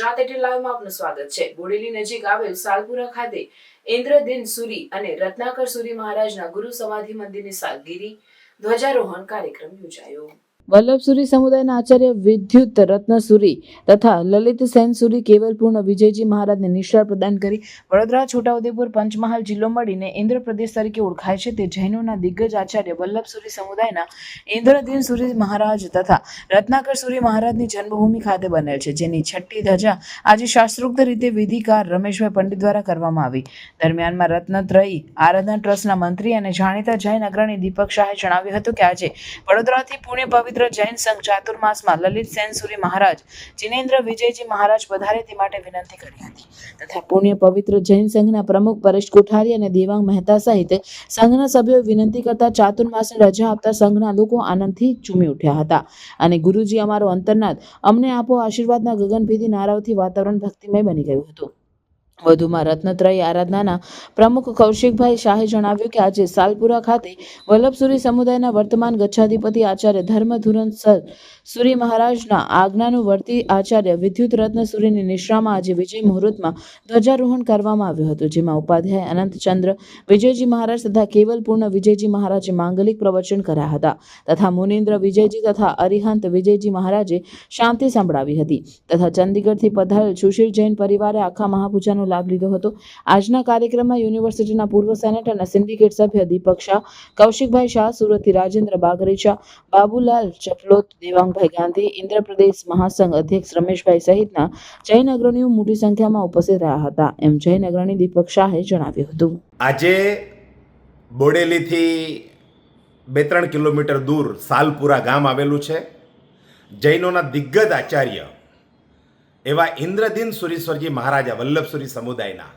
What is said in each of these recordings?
Gujarat at લાઈવમાં આપનું સ્વાગત છે। બોડેલી નજીક આવેલ સાલપુરા ખાતે ઇન્દ્રદિન સુરી અને રત્નાકર સુરી મહારાજના ગુરુ સમાધિ મંદિરની સાલગીરી ધ્વજારોહણ કાર્યક્રમ યોજાયો। વલ્લભ સુરી સમુદાયના આચાર્ય વિદ્યુત રત્ન સુરી તથા લલિત સેન સુરી કેવલપૂર્ણ વિજયજી મહારાજને નિશ્ચય પ્રદાન કરી વડોદરા, છોટાઉદેપુર, પંચમહાલ જિલ્લો મળીને ઇન્દ્ર પ્રદેશ તરીકે ઓળખાય છે તે જૈનોના દિગ્ગજ આચાર્ય વલ્લભ સુરી સમુદાયના ઇન્દ્રદિન સુરી મહારાજ તથા રત્નાકર સુરી મહારાજની જન્મભૂમિ ખાતે બનેલ છે, જેની છઠ્ઠી ધજા આજે શાસ્ત્રોક્ત રીતે વિધિકાર રમેશભાઈ પંડિત દ્વારા કરવામાં આવી। દરમિયાનમાં રત્નત્રયી આરાધના ટ્રસ્ટના મંત્રી અને જાણીતા જૈન અગ્રણી દીપક શાહે જણાવ્યું હતું કે આજે વડોદરાથી પુણે પવિત્ર જૈન સંઘ ચાતુર્માસમાં લલિત સેન સુરી મહારાજ જિનેન્દ્ર વિજયજી મહારાજ પધારે તે માટે વિનંતી કરી હતી તથા પુણ્ય પવિત્ર જૈન સંઘના પ્રમુખ પરેશ કોઠારી અને દેવાંગ મહેતા સહિત સંઘના સભ્યોએ વિનંતી કરતા ચાતુર્માસની રજા આપતા સંઘના લોકો આનંદથી ઝૂમી ઉઠ્યા હતા અને ગુરુજી અમારો અંતરનાથ અમને આપો આશીર્વાદના ગગનભેદી નારાઓથી વાતાવરણ ભક્તિમય બની ગયું હતું। વધુમાં રત્નત્રયી આરાધનાના પ્રમુખ કૌશિકભાઈ શાહે જણાવ્યું કે આજે સાલપુરા ખાતે વલ્લભ સુરી સમુદાયના વર્તમાન ગચ્છાધિપતિ આચાર્ય ધર્મધુરન સર સુરી મહારાજના આજ્ઞાનુવર્તી આચાર્ય વિદ્યુત રત્ન સુરીની નિશ્રામાં આજે વિજય મુહૂર્તમાં ધ્વજારોહણ કરવામાં આવ્યું હતું, જેમાં ઉપાધ્યાય અનંતચંદ્ર વિજયજી મહારાજ તથા કેવલપૂર્ણ વિજયજી મહારાજે માંગલિક પ્રવચન કર્યા હતા તથા મુનિન્દ્ર વિજયજી તથા અરિહંત વિજયજી મહારાજે શાંતિ સંભળાવી હતી તથા ચંદીગઢથી પધારેલ સુશીલ જૈન પરિવારે આખા મહાપૂજાનો લાભ લીધો હતો। આજના કાર્યક્રમમાં યુનિવર્સિટીના પૂર્વ સેનેટ અને સિન્ડિકેટ સભ્ય દીપક શાહ, કૌશિકભાઈ શાહ, સુરતથી રાજેન્દ્ર બાગરેચા, બાબુલાલ ચપલોત, દેવાંગભાઈ ગાંધી, ઇન્દ્રપ્રદેશ મહાસંઘ અધ્યક્ષ રમેશભાઈ સહિતના જૈન અગ્રણીઓ મોટી સંખ્યામાં ઉપસ્થિત રહ્યા હતા, એમ જૈન અગ્રણી દીપક શાહે જણાવ્યું હતું। આજે બોડેલીથી 2-3 કિલોમીટર દૂર સાલપુરા ગામ આવેલું છે। જૈનોના દિગ્ગજ આચાર્ય એવા ઇન્દ્રદિન સુરીશ્વરજી મહારાજા વલ્લભ સુરી સમુદાયના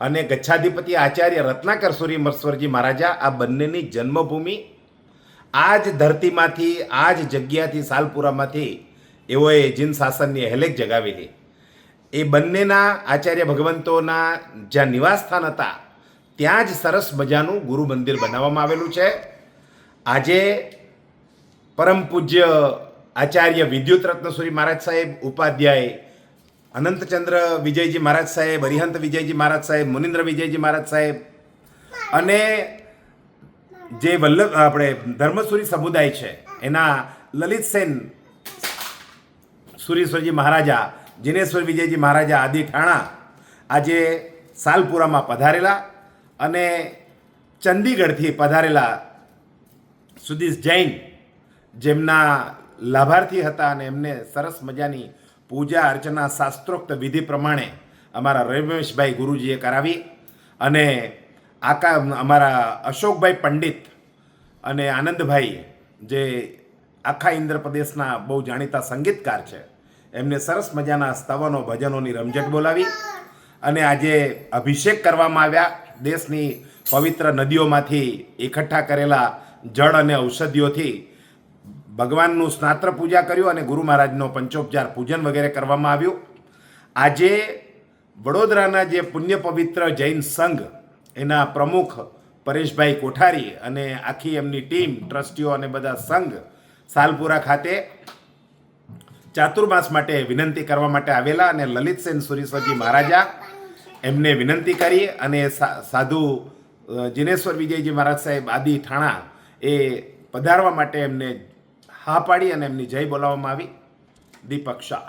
અને ગચ્છાધિપતિ આચાર્ય રત્નાકર સુરીશ્વરજી મહારાજા આ બંનેની જન્મભૂમિ આ જ ધરતીમાંથી આ જ જગ્યાથી સાલપુરામાંથી એઓએ જીન શાસનની હેલેક જગાવેલી। એ બંનેના આચાર્ય ભગવંતોના જ્યાં નિવાસસ્થાન હતા ત્યાં જ સરસ મજાનું ગુરુ મંદિર બનાવવામાં આવેલું છે। આજે પરમ પૂજ્ય આચાર્ય વિદ્યુત રત્ન સુરી મહારાજ સાહેબ, ઉપાધ્યાય અનંતચંદ્ર વિજયજી મહારાજ સાહેબ, અરિહંત વિજયજી મહારાજ સાહેબ, મુનિન્દ્ર વિજયજી મહારાજ સાહેબ અને જે વલ્લભ આપણે ધર્મસુરી સમુદાય છે એના લલિત સેન સુરીશ્વરજી મહારાજા, જિનેશ્વર વિજયજી મહારાજા આદિ ઠાણા આજે સાલપુરામાં પધારેલા અને ચંદીગઢથી પધારેલા સુધીશ જૈન જેમના લાભાર્થી હતા અને એમને સરસ મજાની પૂજા અર્ચના શાસ્ત્રોક્ત વિધિ પ્રમાણે અમારા રમેશભાઈ ગુરુજીએ કરાવી અને અમારા અશોકભાઈ પંડિત અને આનંદભાઈ જે આખા ઇન્દ્ર પ્રદેશના બહુ જાણીતા સંગીતકાર છે એમને સરસ મજાના સ્તવનો ભજનોની રમઝટ બોલાવી અને આજે અભિષેક કરવામાં આવ્યા। દેશની પવિત્ર નદીઓમાંથી એકઠા કરેલા જળ અને ઔષધિઓથી ભગવાનનું સ્નાત્ર પૂજા કર્યું અને ગુરુ મહારાજનો પંચોપચાર પૂજન વગેરે કરવામાં આવ્યું। આજે વડોદરાના જે પુણ્ય પવિત્ર જૈન સંઘ એના પ્રમુખ પરેશભાઈ કોઠારી અને આખી એમની ટીમ, ટ્રસ્ટીઓ અને બધા સંઘ સાલપુરા ખાતે ચાતુર્માસ માટે વિનંતી કરવા માટે આવેલા અને લલિત સેન સુરીશ્વરજી મહારાજા એમને વિનંતી કરી અને સાધુ જિનેશ્વર વિજયજી મહારાજ સાહેબ આદિ ઠાણા એ પધારવા માટે એમને હા પાડી અને એમની જય બોલાવવામાં આવી। દીપક શાહ।